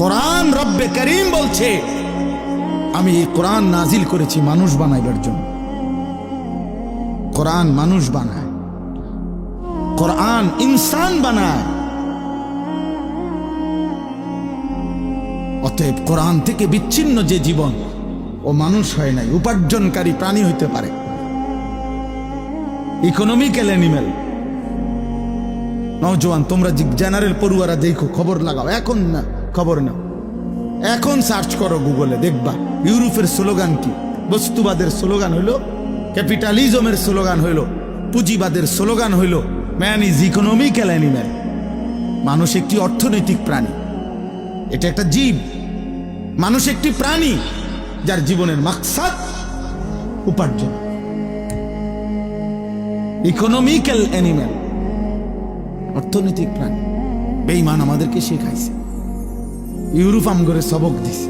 কোরআন রব্বে করিম বলছে, আমি এই কোরআন নাজিল করেছি মানুষ বানাইবার জন্য। কোরআন মানুষ বানায়, কোরআন ইনসান বানায়। অতএব কোরআন থেকে বিচ্ছিন্ন যে জীবন, ও মানুষ হয় নাই, উপার্জনকারী প্রাণী হইতে পারে, ইকোনমিক্যাল অ্যানিমেল। নওজোয়ান তোমরা জেনারেল পড়ুয়ারা দেখো, খবর লাগাও, এখন না খবর নাও, এখন সার্চ করো গুগলে, দেখবা ইউরোপের স্লোগান কি। বস্তুবাদের স্লোগান হইল, ক্যাপিটালিজমের স্লোগান হইল, পুঁজিবাদের স্লোগান হইল ম্যান ইজ ইকোনমিক্যাল অ্যানিম্যাল। মানুষ একটি অর্থনৈতিক প্রাণী, এটা একটা জীব। মানুষ একটি প্রাণী যার জীবনের মাকসাদ উপার্জন। ইকোনমিক্যাল অ্যানিম্যাল, অর্থনৈতিক প্রাণী। বেঈমান আমাদেরকে শেখাইছে, ইউরোপ আমগরে সবক দিছে।